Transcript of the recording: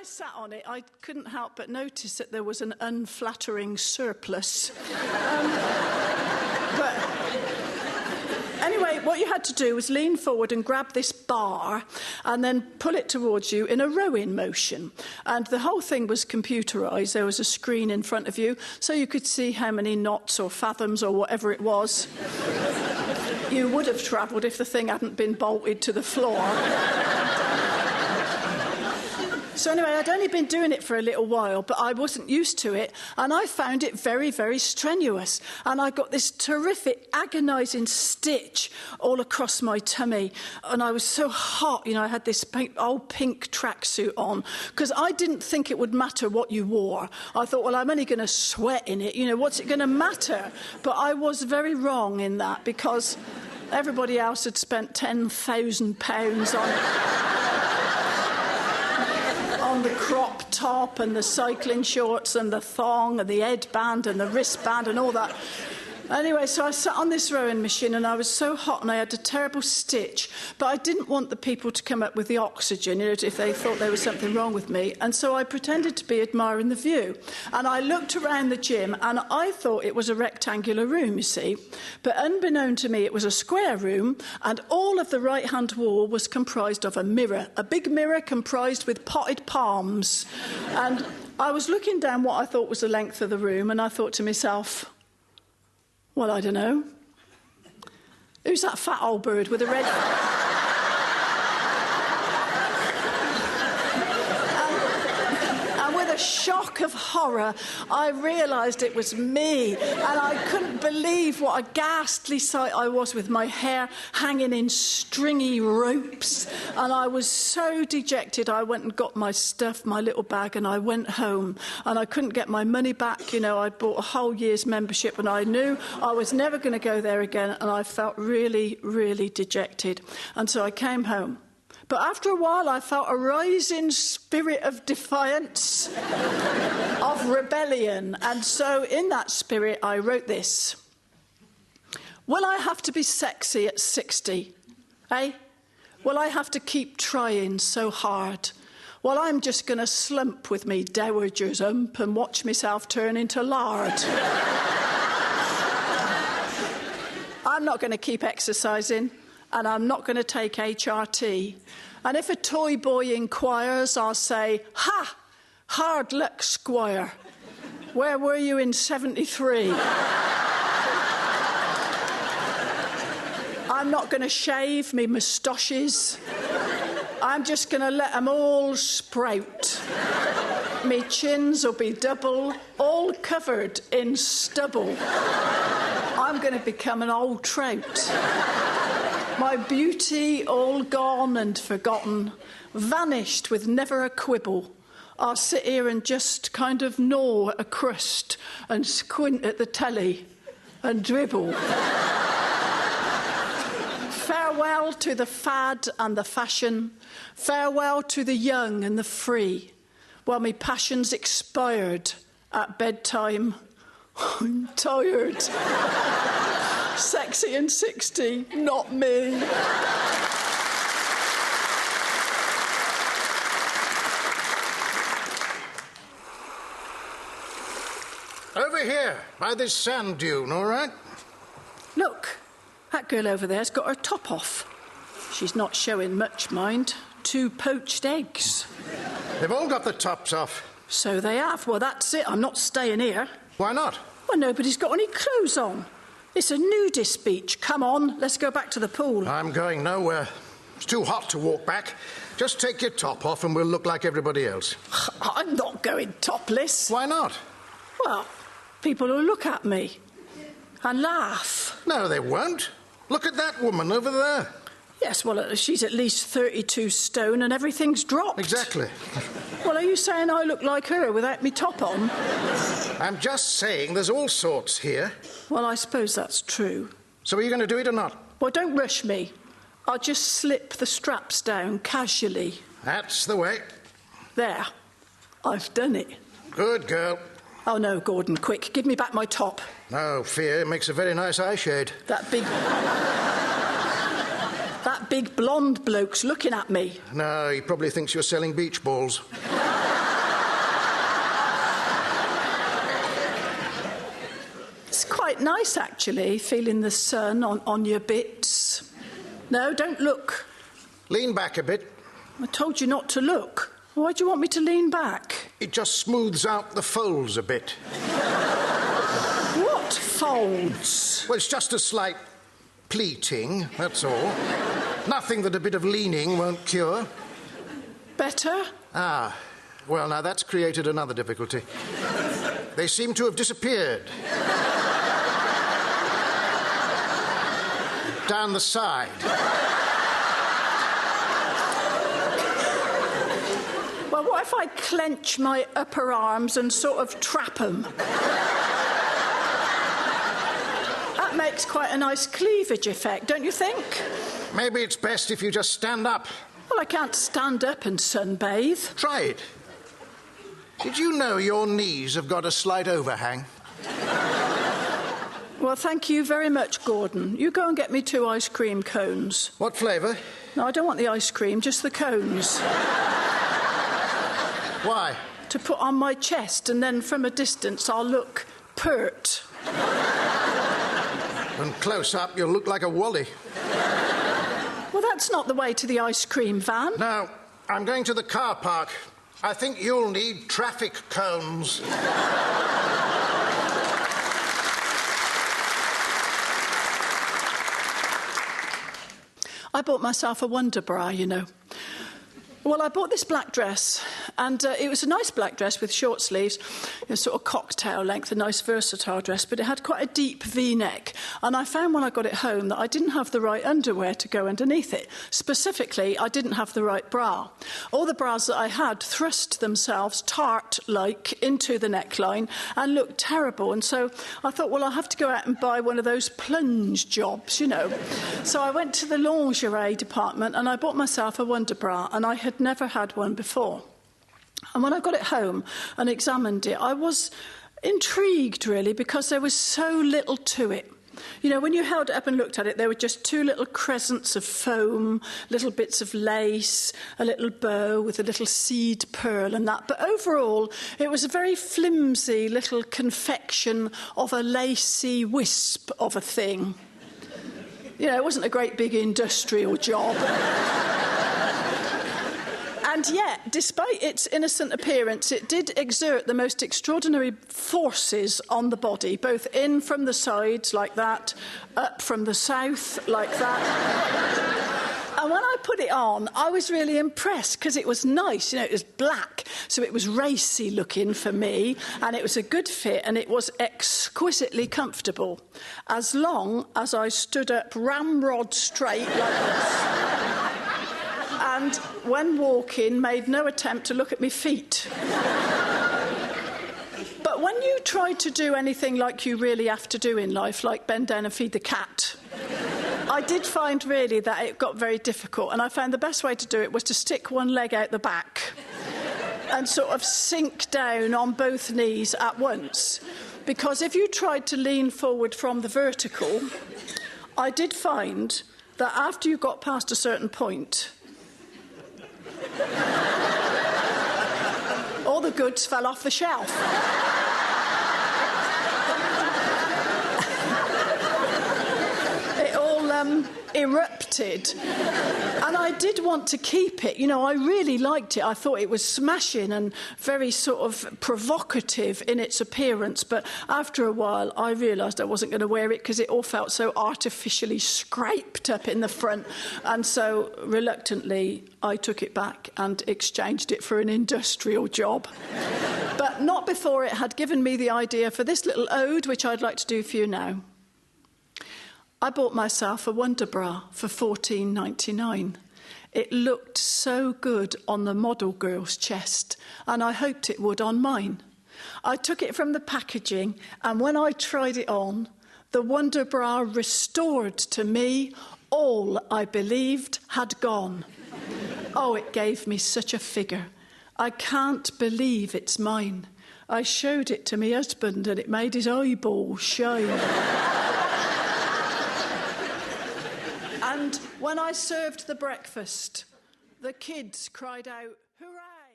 I sat on it, I couldn't help but notice that there was an unflattering surplus. But anyway, what you had to do was lean forward and grab this bar and then pull it towards you in a rowing motion. And the whole thing was computerised. There was a screen in front of you, so you could see how many knots or fathoms or whatever it was you would have travelled if the thing hadn't been bolted to the floor. So anyway, I'd only been doing it for a little while, but I wasn't used to it, and I found it very, very strenuous. And I got this terrific, agonising stitch all across my tummy, and I was so hot, you know, I had this old pink tracksuit on, because I didn't think it would matter what you wore. I thought, well, I'm only going to sweat in it, you know, what's it going to matter? But I was very wrong in that, because everybody else had spent £10,000 on the crop top and the cycling shorts and the thong and the headband and the wristband and all that. Anyway, so I sat on this rowing machine and I was so hot and I had a terrible stitch, but I didn't want the people to come up with the oxygen, you know, if they thought there was something wrong with me. And so I pretended to be admiring the view. And I looked around the gym and I thought it was a rectangular room, you see. But unbeknown to me, it was a square room, and all of the right-hand wall was comprised of a mirror, a big mirror comprised with potted palms. And I was looking down what I thought was the length of the room, and I thought to myself, well, I don't know. Who's that fat old bird with a red... and with a shock of horror, I realised it was me. And I couldn't believe what a ghastly sight I was, with my hair hanging in stringy ropes. And I was so dejected, I went and got my stuff, my little bag, and I went home. And I couldn't get my money back. You know, I'd bought a whole year's membership, and I knew I was never going to go there again, and I felt really, really dejected. And so I came home. But after a while, I felt a rising spirit of defiance, of rebellion. And so in that spirit, I wrote this. Will I have to be sexy at 60? Eh? Will I have to keep trying so hard? Well, I'm just going to slump with me dowager's ump and watch myself turn into lard. I'm not going to keep exercising, and I'm not going to take HRT. And if a toy boy inquires, I'll say, ha! Hard luck, squire. Where were you in 73? I'm not going to shave me moustaches. I'm just going to let them all sprout. Me chins will be double, all covered in stubble. I'm going to become an old trout. My beauty all gone and forgotten, vanished with never a quibble. I'll sit here and just kind of gnaw at a crust and squint at the telly and dribble. Farewell to the fad and the fashion. Farewell to the young and the free. Well, me passion's expired at bedtime. I'm tired. Sexy and 60, not me. Over here, by this sand dune, all right? Look, that girl over there's got her top off. She's not showing much, mind. 2 poached eggs. They've all got the tops off. So they have. Well, that's it. I'm not staying here. Why not? Well, nobody's got any clothes on. It's a nudist beach. Come on, let's go back to the pool. I'm going nowhere. It's too hot to walk back. Just take your top off and we'll look like everybody else. I'm not going topless. Why not? Well, people will look at me and laugh. No, they won't. Look at that woman over there. Yes, well, she's at least 32 stone and everything's dropped. Exactly. Well, are you saying I look like her without me top on? I'm just saying there's all sorts here. Well, I suppose that's true. So are you going to do it or not? Well, don't rush me. I'll just slip the straps down casually. That's the way. There. I've done it. Good girl. Oh, no, Gordon, quick, give me back my top. No fear, it makes a very nice eye shade. That big blonde bloke's looking at me. No, he probably thinks you're selling beach balls. nice, actually, feeling the sun on your bits. No, don't look. Lean back a bit. I told you not to look. Why do you want me to lean back? It just smooths out the folds a bit. What folds? Well, it's just a slight pleating, that's all. Nothing that a bit of leaning won't cure. Better? Ah, well, now that's created another difficulty. They seem to have disappeared. Down the side. Well, what if I clench my upper arms and sort of trap them? That makes quite a nice cleavage effect, don't you think? Maybe it's best if you just stand up. Well, I can't stand up and sunbathe. Try it. Did you know your knees have got a slight overhang? Well, thank you very much, Gordon. You go and get me 2 ice cream cones. What flavour? No, I don't want the ice cream, just the cones. Why? To put on my chest, and then from a distance I'll look pert. And close up, you'll look like a wally. Well, that's not the way to the ice cream van. Now, I'm going to the car park. I think you'll need traffic cones. I bought myself a Wonderbra, you know. Well, I bought this black dress, and it was a nice black dress with short sleeves, sort of cocktail length, a nice versatile dress, but it had quite a deep V-neck. And I found when I got it home that I didn't have the right underwear to go underneath it. Specifically, I didn't have the right bra. All the bras that I had thrust themselves tart-like into the neckline and looked terrible. And so I thought, well, I'll have to go out and buy one of those plunge jobs, you know. So I went to the lingerie department and I bought myself a Wonderbra, and I had never had one before. And when I got it home and examined it, I was intrigued, really, because there was so little to it. You know, when you held it up and looked at it, there were just 2 little crescents of foam, little bits of lace, a little bow with a little seed pearl and that. But overall, it was a very flimsy little confection of a lacy wisp of a thing. You know, it wasn't a great big industrial job. And yet, despite its innocent appearance, it did exert the most extraordinary forces on the body, both in from the sides, like that, up from the south, like that. And when I put it on, I was really impressed, because it was nice. You know, it was black, so it was racy looking for me, and it was a good fit, and it was exquisitely comfortable, as long as I stood up ramrod straight like this. And when walking, made no attempt to look at my feet. But when you try to do anything like you really have to do in life, like bend down and feed the cat, I did find really that it got very difficult, and I found the best way to do it was to stick one leg out the back and sort of sink down on both knees at once. Because if you tried to lean forward from the vertical, I did find that after you got past a certain point, all the goods fell off the shelf. It all erupted. And I did want to keep it. You know, I really liked it. I thought it was smashing and very sort of provocative in its appearance. But after a while, I realised I wasn't going to wear it because it all felt so artificially scraped up in the front. And so, reluctantly, I took it back and exchanged it for an industrial job. But not before it had given me the idea for this little ode, which I'd like to do for you now. I bought myself a Wonderbra for $14.99. It looked so good on the model girl's chest, and I hoped it would on mine. I took it from the packaging, and when I tried it on, the Wonderbra restored to me all I believed had gone. Oh, it gave me such a figure. I can't believe it's mine. I showed it to my husband, and it made his eyeballs shine. And when I served the breakfast, the kids cried out,